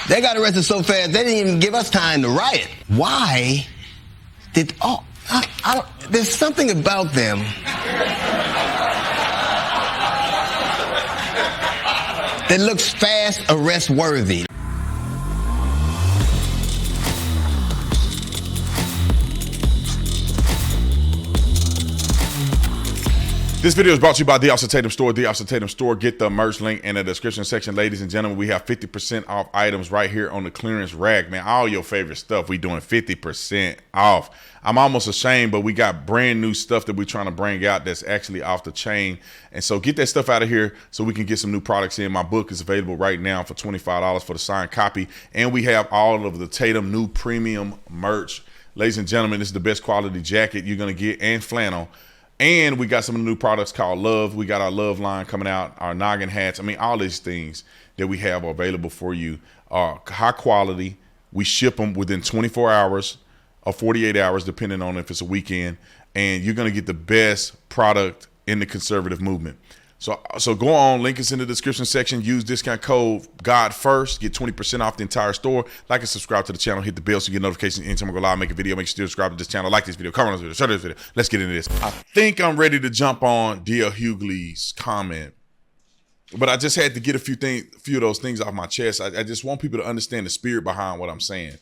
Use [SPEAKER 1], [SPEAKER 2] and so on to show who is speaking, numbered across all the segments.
[SPEAKER 1] They got arrested so fast, they didn't even give us time to riot. Why did, there's something about them that looks fast arrest worthy.
[SPEAKER 2] This video is brought to you by The Officer Tatum Store. The Officer Tatum Store. Get the merch link in the description section. Ladies and gentlemen, we have 50% off items right here on the clearance rack, man. All your favorite stuff, we doing 50% off. I'm almost ashamed, but we got brand new stuff that we're trying to bring out that's actually off the chain. And so get that stuff out of here so we can get some new products in. My book is available right now for $25 for the signed copy. And we have all of the Tatum new premium merch. Ladies and gentlemen, this is the best quality jacket you're going to get, and flannel. And we got some of the new products called Love. We got our Love line coming out, our noggin hats. I mean, all these things that we have available for you are high quality. We ship them within 24 hours or 48 hours, depending on if it's a weekend. And you're going to get the best product in the conservative movement. So go on, link is in the description section. Use discount code GOD1ST. Get 20% off the entire store. Like and subscribe to the channel. Hit the bell so you get notifications anytime I go live, make a video. Make sure you subscribe to this channel. Like this video, comment on this video, share this video. Let's get into this. I think I'm ready to jump on D.L. Hughley's comment. But I just had to get a few of those things off my chest. I just want people to understand the spirit behind what I'm saying.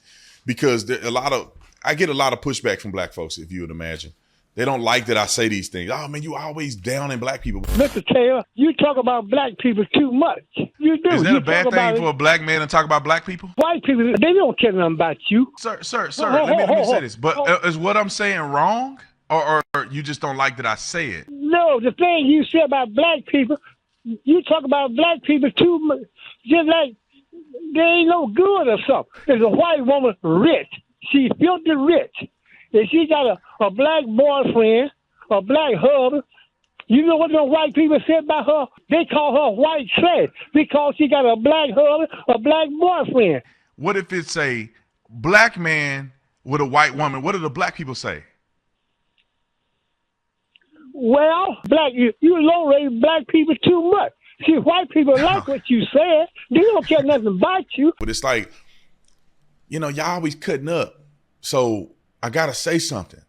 [SPEAKER 2] Because I get a lot of pushback from black folks, if you would imagine. They don't like that I say these things. Oh, man, you always down in black people.
[SPEAKER 3] Mr. Taylor, you talk about black people too much. You do.
[SPEAKER 2] Is that a bad thing for a black man to talk about black people?
[SPEAKER 3] White people, they don't care nothing about you.
[SPEAKER 2] Sir, let me say this. But is what I'm saying wrong? Or you just don't like that I say it?
[SPEAKER 3] No, the thing you say about black people, you talk about black people too much. Just like they ain't no good or something. There's a white woman rich. She's filthy rich. If she got a black boyfriend, a black husband, you know what the white people say about her? They call her white trash because she got a black husband, a black boyfriend.
[SPEAKER 2] What if it's a black man with a white woman? What do the black people say?
[SPEAKER 3] Well, you low-rate black people too much. See, white people like what you said. They don't care nothing about you.
[SPEAKER 2] But it's like, y'all always cutting up. So I got to say something,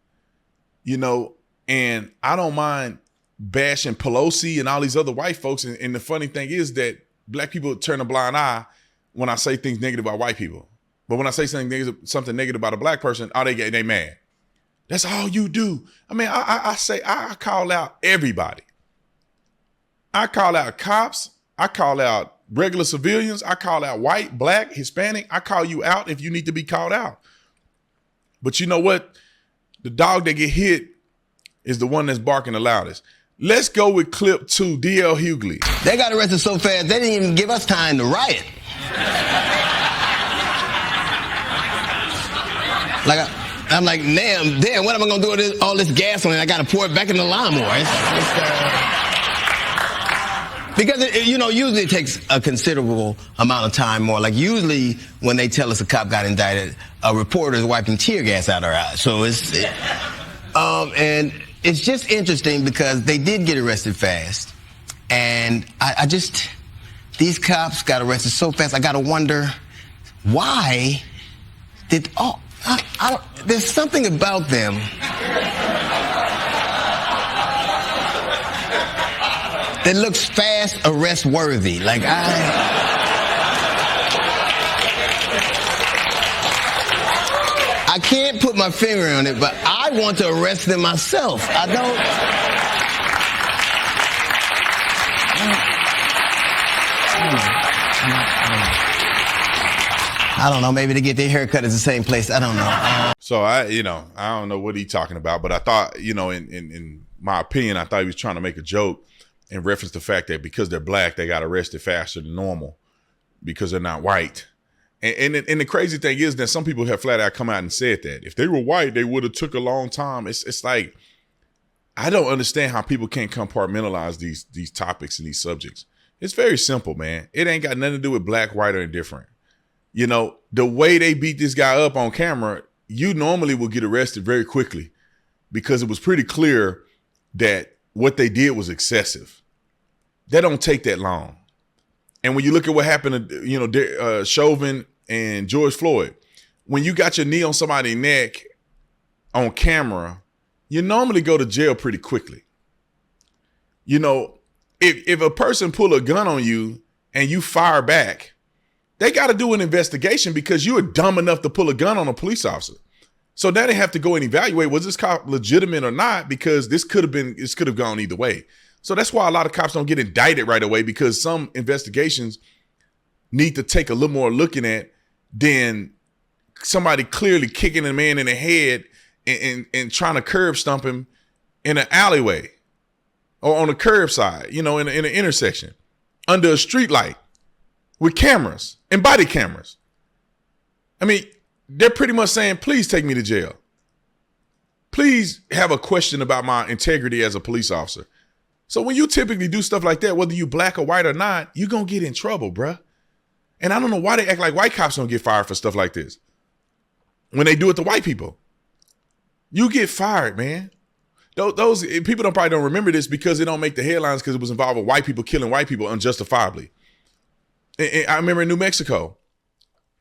[SPEAKER 2] and I don't mind bashing Pelosi and all these other white folks. And the funny thing is that black people turn a blind eye when I say things negative about white people. But when I say something negative about a black person, they mad. That's all you do. I mean, I call out everybody. I call out cops. I call out regular civilians. I call out white, black, Hispanic. I call you out if you need to be called out. But you know what? The dog that get hit is the one that's barking the loudest. Let's go with clip 2, D.L. Hughley.
[SPEAKER 1] They got arrested so fast, they didn't even give us time to riot. I'm like, damn, what am I going to do with all this gasoline? I got to pour it back in the lawnmower. Because, usually it takes a considerable amount of time more. Like usually when they tell us a cop got indicted, a reporter is wiping tear gas out our eyes. So and it's just interesting because they did get arrested fast. And these cops got arrested so fast. I got to wonder why there's something about them that looks fast arrest worthy. Like I can't put my finger on it, but I want to arrest them myself. I don't know, maybe to get their haircut is the same place. I don't know.
[SPEAKER 2] So I don't know what he's talking about, but I thought, in my opinion, I thought he was trying to make a joke in reference to the fact that because they're black, they got arrested faster than normal because they're not white. And the crazy thing is that some people have flat out come out and said that if they were white, they would have took a long time. It's like, I don't understand how people can't compartmentalize these topics and these subjects. It's very simple, man. It ain't got nothing to do with black, white, or indifferent. The way they beat this guy up on camera, you normally will get arrested very quickly because it was pretty clear that what they did was excessive. That don't take that long. And when you look at what happened to, Chauvin and George Floyd, when you got your knee on somebody's neck on camera, you normally go to jail pretty quickly. You know, if a person pull a gun on you and you fire back, they got to do an investigation because you were dumb enough to pull a gun on a police officer. So now they have to go and evaluate, was this cop legitimate or not? Because this could have gone either way. So that's why a lot of cops don't get indicted right away, because some investigations need to take a little more looking at than somebody clearly kicking a man in the head and trying to curb stomp him in an alleyway or on a curbside, you know, in an intersection under a street light with cameras and body cameras. I mean, they're pretty much saying, please take me to jail. Please have a question about my integrity as a police officer. So when you typically do stuff like that, whether you black or white or not, you're going to get in trouble, bruh. And I don't know why they act like white cops don't get fired for stuff like this. When they do it to white people, you get fired, man. Those people probably don't remember this because they don't make the headlines because it was involved with white people killing white people unjustifiably. And I remember in New Mexico,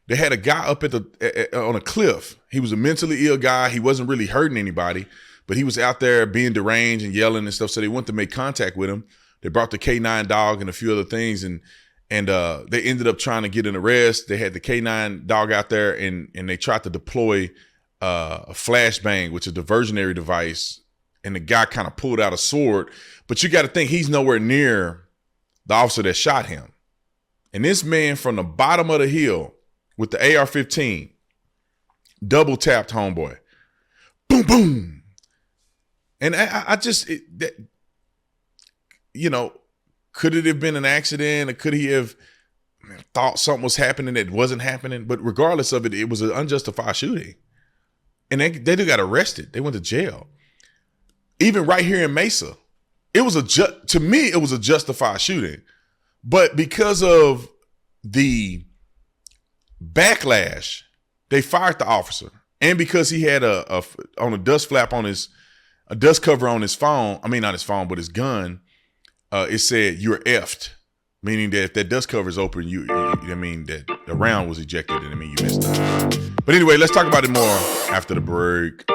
[SPEAKER 2] they had a guy up on a cliff. He was a mentally ill guy. He wasn't really hurting anybody, but he was out there being deranged and yelling and stuff. So they went to make contact with him. They brought the K9 dog and a few other things, and they ended up trying to get an arrest. They had the K9 dog out there, and they tried to deploy a flashbang, which is a diversionary device. And the guy kind of pulled out a sword, but you got to think he's nowhere near the officer that shot him. And this man from the bottom of the hill with the AR-15 double tapped homeboy. Boom, boom. And I just, you know, could it have been an accident, or could he have thought something was happening that wasn't happening? But regardless of it, it was an unjustified shooting. And they got arrested. They went to jail. Even right here in Mesa, it was to me, it was a justified shooting. But because of the backlash, they fired the officer. And because he had a dust flap on a dust cover on his phone, I mean, not his phone, but his gun, it said, "You're effed," meaning that if that dust cover is open, that the round was ejected, and I mean, you messed up. But anyway, let's talk about it more after the break.